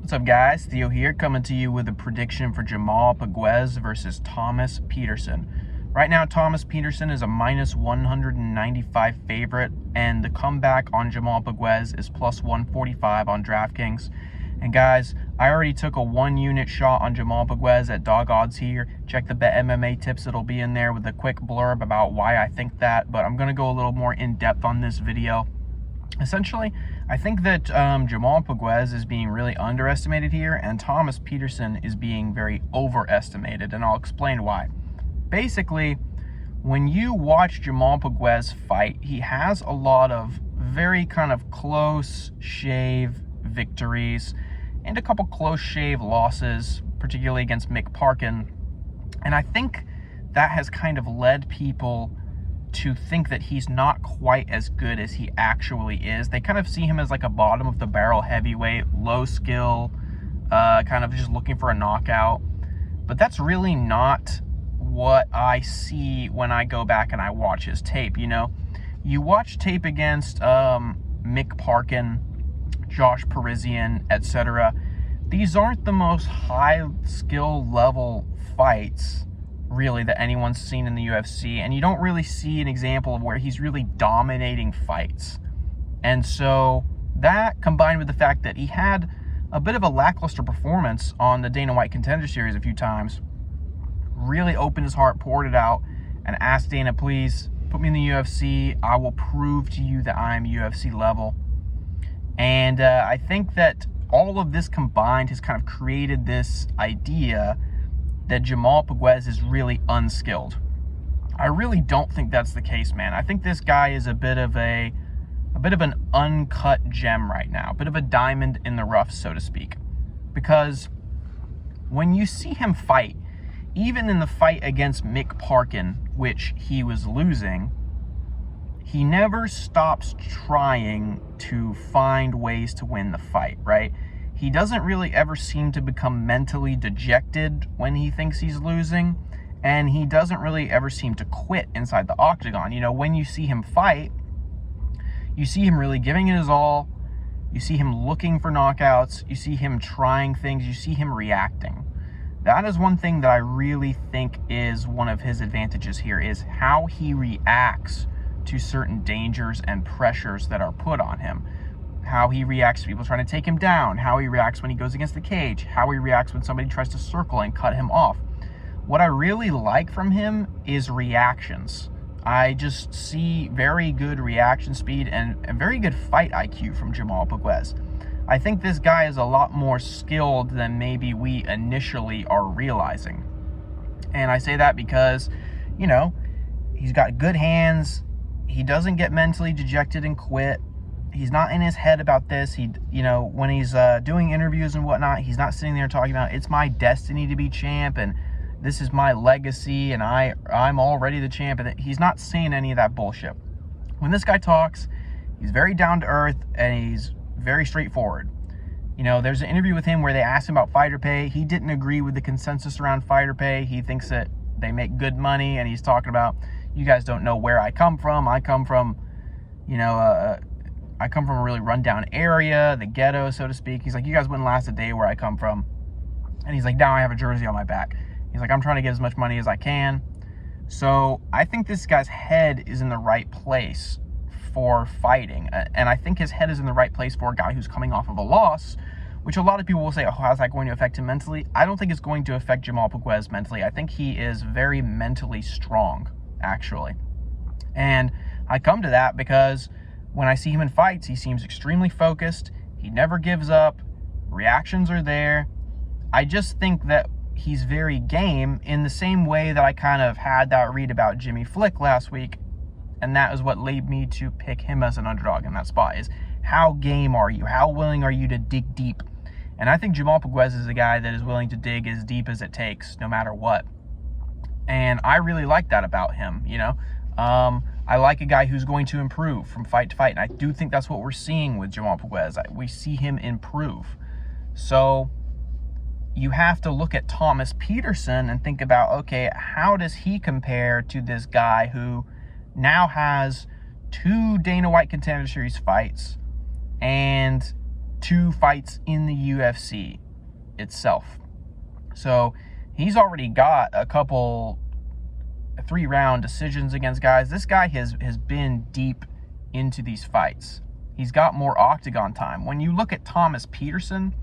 What's up, guys? Theo here, coming to you with a prediction for Jamal Pogues versus Thomas Peterson. Right now, Thomas Peterson is a minus 195 favorite, and the comeback on Jamal Pogues is plus 145 on DraftKings. And guys, I already took a 1-unit shot on Jamal Pogues at dog odds here. Check the Bet MMA tips, it'll be in there with a quick blurb about why I think that, but I'm going to go a little more in-depth on this video. Essentially, I think that Jamal Pogues is being really underestimated here, and Thomas Peterson is being very overestimated, and I'll explain why. Basically, when you watch Jamal Pogues fight, he has a lot of very kind of close shave victories and a couple close shave losses, particularly against Mick Parkin. And I think that has kind of led people to think that he's not quite as good as he actually is. They kind of see him as like a bottom of the barrel heavyweight, low skill, kind of just looking for a knockout. But that's really not what I see when I go back and I watch his tape. You know, you watch tape against Mick Parkin, Josh Parisian, etc. These aren't the most high skill level fights really that anyone's seen in the UFC, and you don't really see an example of where he's really dominating fights. And so that, combined with the fact that he had a bit of a lackluster performance on the Dana White Contender Series a few times, really opened his heart, poured it out, and asked Dana, please put me in the UFC. I will prove to you that I am UFC level. And I think that all of this combined has kind of created this idea that Jamal Pogues is really unskilled. I really don't think that's the case, man. I think this guy is a bit of an uncut gem right now, a bit of a diamond in the rough, so to speak. Because when you see him fight, even in the fight against Mick Parkin, which he was losing, he never stops trying to find ways to win the fight, right? He doesn't really ever seem to become mentally dejected when he thinks he's losing, and he doesn't really ever seem to quit inside the octagon. You know, when you see him fight, you see him really giving it his all, you see him looking for knockouts, you see him trying things, you see him reacting. That is one thing that I really think is one of his advantages here, is how he reacts to certain dangers and pressures that are put on him. How he reacts to people trying to take him down, how he reacts when he goes against the cage, how he reacts when somebody tries to circle and cut him off. What I really like from him is reactions. I just see very good reaction speed and a very good fight IQ from Jamal Pogues. I think this guy is a lot more skilled than maybe we initially are realizing. And I say that because, you know, he's got good hands, he doesn't get mentally dejected and quit. He's not in his head about this. You know, when he's doing interviews and whatnot, he's not sitting there talking about, it's my destiny to be champ and this is my legacy and I'm already the champ. And he's not saying any of that bullshit. When this guy talks, he's very down to earth and he's very straightforward. You know, there's an interview with him where they asked him about fighter pay. He didn't agree with the consensus around fighter pay. He thinks that they make good money, and he's talking about, you guys don't know where I come from. I come from, you know, I come from a really rundown area, the ghetto, so to speak. He's like, you guys wouldn't last a day where I come from. And he's like, now I have a jersey on my back. He's like, I'm trying to get as much money as I can. So I think this guy's head is in the right place for fighting. And I think his head is in the right place for a guy who's coming off of a loss, which a lot of people will say, oh, how's that going to affect him mentally? I don't think it's going to affect Jamal Pogues mentally. I think he is very mentally strong, actually. And I come to that because when I see him in fights, he seems extremely focused. He never gives up. Reactions are there. I just think that he's very game in the same way that I kind of had that read about Jimmy Flick last week. And that is what led me to pick him as an underdog in that spot, is how game are you? How willing are you to dig deep? And I think Jamal Pogues is a guy that is willing to dig as deep as it takes, no matter what. And I really like that about him, you know. I like a guy who's going to improve from fight to fight, and I do think that's what we're seeing with Jamal Pogues. We see him improve. So you have to look at Thomas Peterson and think about, okay, how does he compare to this guy who now has 2 Dana White Contender Series fights and 2 fights in the UFC itself. So he's already got a couple 3-round decisions against guys. This guy has been deep into these fights. He's got more octagon time. When you look at Thomas Peterson,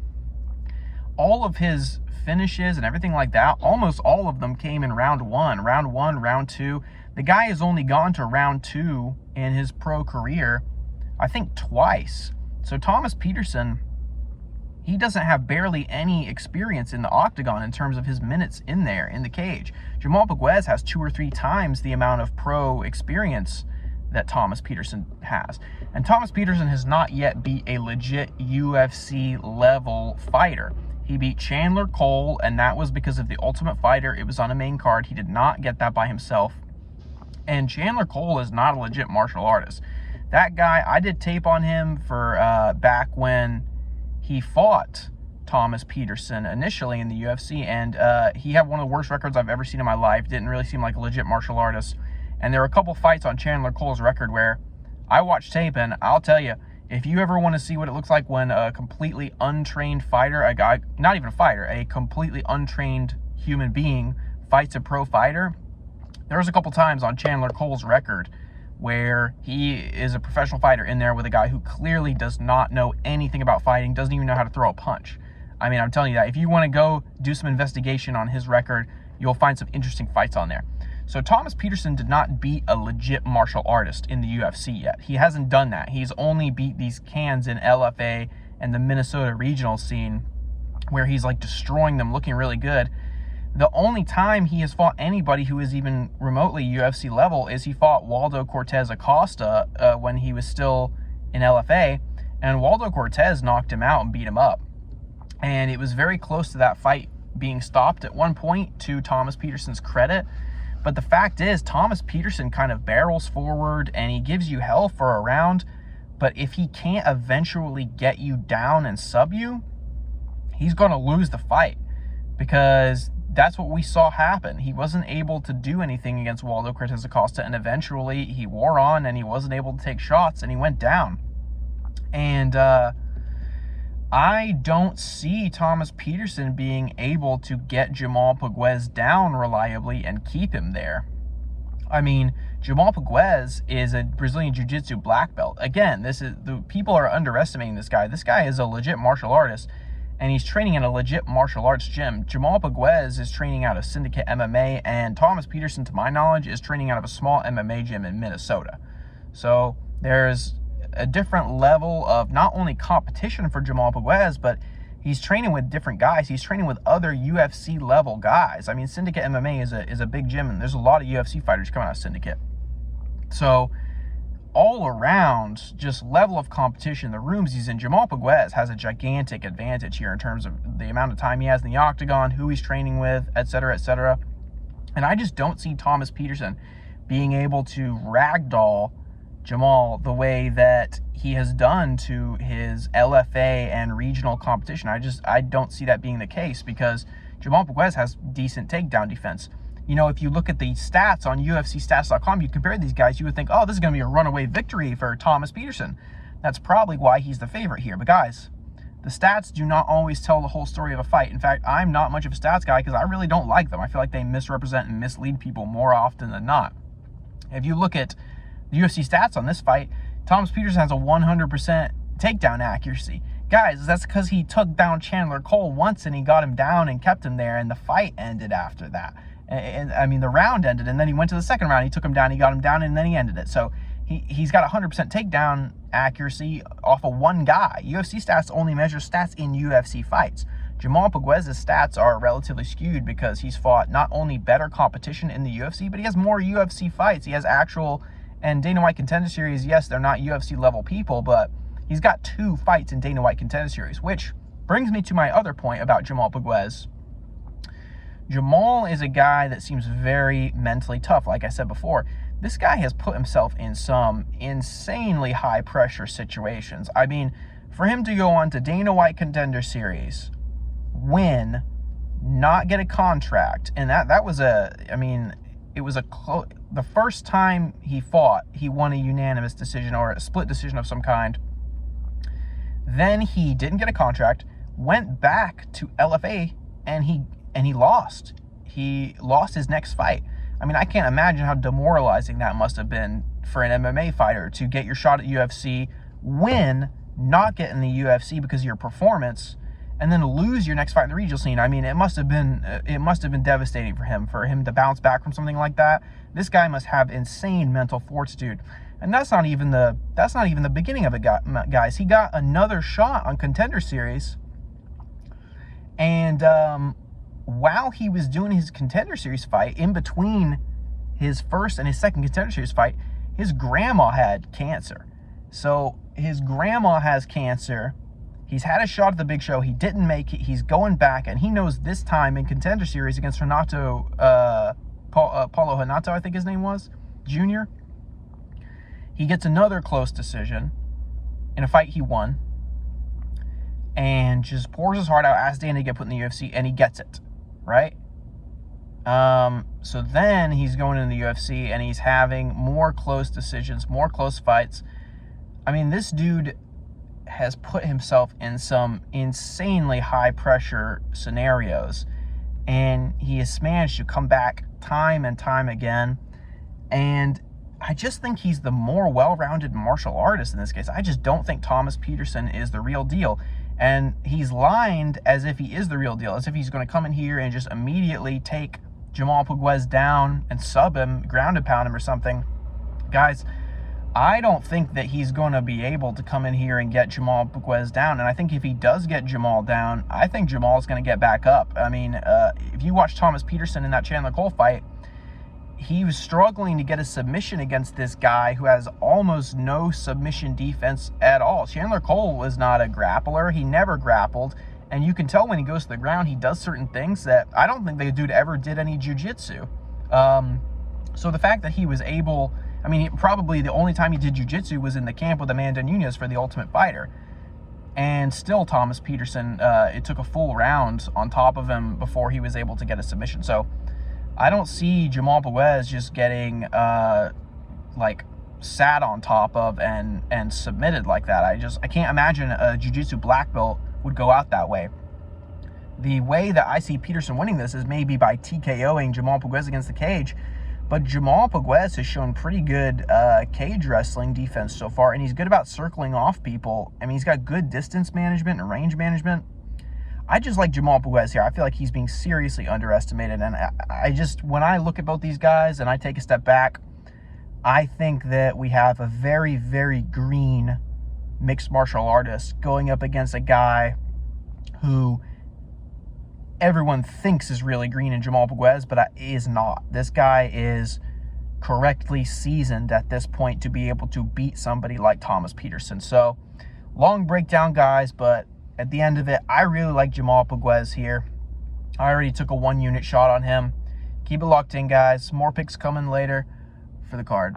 all of his finishes and everything like that, almost all of them came in round 1, round 2. The guy has only gone to round 2 in his pro career, I think twice. So Thomas Peterson, he doesn't have barely any experience in the octagon in terms of his minutes in there, in the cage. Jamal Pogues has 2 or 3 times the amount of pro experience that Thomas Peterson has. And Thomas Peterson has not yet beat a legit UFC level fighter. He beat Chandler Cole, and that was because of the Ultimate Fighter. It was on a main card. He did not get that by himself. And Chandler Cole is not a legit martial artist. That guy, I did tape on him for back when he fought Thomas Peterson initially in the UFC, and he had one of the worst records I've ever seen in my life. Didn't really seem like a legit martial artist. And there were a couple fights on Chandler Cole's record where I watched tape, and I'll tell you, if you ever want to see what it looks like when a completely untrained fighter, a guy, not even a fighter, a completely untrained human being fights a pro fighter, there was a couple times on Chandler Cole's record where he is a professional fighter in there with a guy who clearly does not know anything about fighting, doesn't even know how to throw a punch. I mean, I'm telling you that. If you want to go do some investigation on his record, you'll find some interesting fights on there. So Thomas Peterson did not beat a legit martial artist in the UFC yet. He hasn't done that. He's only beat these cans in LFA and the Minnesota regional scene where he's like destroying them, looking really good. The only time he has fought anybody who is even remotely UFC level is he fought Waldo Cortez Acosta when he was still in LFA, and Waldo Cortez knocked him out and beat him up. And it was very close to that fight being stopped at one point, to Thomas Peterson's credit. But the fact is, Thomas Peterson kind of barrels forward and he gives you hell for a round. But if he can't eventually get you down and sub you, he's going to lose the fight, because that's what we saw happen. He wasn't able to do anything against Waldo Cortez Acosta, and eventually he wore on and he wasn't able to take shots and he went down. And I don't see Thomas Peterson being able to get Jamal Pogues down reliably and keep him there. I mean, Jamal Pogues is a Brazilian Jiu-Jitsu black belt. Again, the people are underestimating this guy. This guy is a legit martial artist, and he's training in a legit martial arts gym. Jamal Pogues is training out of Syndicate MMA, and Thomas Peterson, to my knowledge, is training out of a small MMA gym in Minnesota. So there's a different level of not only competition for Jamal Pogues, but he's training with different guys. He's training with other UFC level guys. I mean, Syndicate MMA is a big gym, and there's a lot of UFC fighters coming out of Syndicate. So all around, just level of competition, the rooms he's in, Jamal Pogues has a gigantic advantage here in terms of the amount of time he has in the octagon, who he's training with, etc., etc. And I just don't see Thomas Peterson being able to ragdoll Jamal the way that he has done to his LFA and regional competition. I don't see that being the case, because Jamal Pogues has decent takedown defense. You know, if you look at the stats on UFCstats.com, you compare these guys, you would think, oh, this is going to be a runaway victory for Thomas Peterson. That's probably why he's the favorite here. But guys, the stats do not always tell the whole story of a fight. In fact, I'm not much of a stats guy because I really don't like them. I feel like they misrepresent and mislead people more often than not. If you look at the UFC stats on this fight, Thomas Peterson has a 100% takedown accuracy. Guys, that's because he took down Chandler Cole once and he got him down and kept him there, and the fight ended after that. And I mean, the round ended, and then he went to the second round. He took him down, he got him down, and then he ended it. So he's got 100% takedown accuracy off of one guy. UFC stats only measure stats in UFC fights. Jamal Pogues' stats are relatively skewed because he's fought not only better competition in the UFC, but he has more UFC fights. He has actual, and Dana White Contender Series, yes, they're not UFC level people, but he's got 2 fights in Dana White Contender Series, which brings me to my other point about Jamal Pogues. Jamal is a guy that seems very mentally tough. Like I said before, this guy has put himself in some insanely high pressure situations. I mean, for him to go on to Dana White Contender Series, win, not get a contract, and that was the first time he fought, he won a unanimous decision or a split decision of some kind. Then he didn't get a contract, went back to LFA, and he lost. He lost his next fight. I mean, I can't imagine how demoralizing that must have been for an MMA fighter to get your shot at UFC, win, not get in the UFC because of your performance, and then lose your next fight in the regional scene. I mean, it must have been devastating for him to bounce back from something like that. This guy must have insane mental fortitude. And that's not even the beginning of it, guys. He got another shot on Contender Series, and while he was doing his Contender Series fight, in between his first and his second Contender Series fight, his grandma had cancer. So his grandma has cancer. He's had a shot at the big show. He didn't make it. He's going back, and he knows this time in Contender Series against Paulo Renato, I think his name was, Jr., he gets another close decision in a fight he won, and just pours his heart out, asks Danny to get put in the UFC, and he gets it, right? So then he's going in the UFC, and he's having more close decisions, more close fights. I mean, this dude has put himself in some insanely high-pressure scenarios, and he has managed to come back time and time again, and I just think he's the more well-rounded martial artist in this case. I just don't think Thomas Peterson is the real deal. And he's lined as if he is the real deal, as if he's going to come in here and just immediately take Jamal Pogues down and sub him, ground and pound him or something. Guys, I don't think that he's going to be able to come in here and get Jamal Pogues down. And I think if he does get Jamal down, I think Jamal's going to get back up. I mean, if you watch Thomas Peterson in that Chandler Cole fight, he was struggling to get a submission against this guy who has almost no submission defense at all. Chandler Cole was not a grappler. He never grappled. And you can tell when he goes to the ground, he does certain things that I don't think the dude ever did any jiu-jitsu. So the fact that he was able, I mean, probably the only time he did jiu-jitsu was in the camp with Amanda Nunes for the Ultimate Fighter. And still, Thomas Peterson, it took a full round on top of him before he was able to get a submission. So I don't see Jamal Pogues just getting like sat on top of and submitted like that. I can't imagine a jiu-jitsu black belt would go out that way. The way that I see Peterson winning this is maybe by TKOing Jamal Pogues against the cage, but Jamal Pogues has shown pretty good cage wrestling defense so far, and he's good about circling off people. I mean, he's got good distance management and range management. I just like Jamal Pogues here. I feel like he's being seriously underestimated. And I just, when I look at both these guys and I take a step back, I think that we have a very, very green mixed martial artist going up against a guy who everyone thinks is really green in Jamal Pogues, but is not. This guy is correctly seasoned at this point to be able to beat somebody like Thomas Peterson. So, long breakdown, guys, but at the end of it, I really like Jamal Pogues here. I already took a 1-unit shot on him. Keep it locked in, guys. More picks coming later for the card.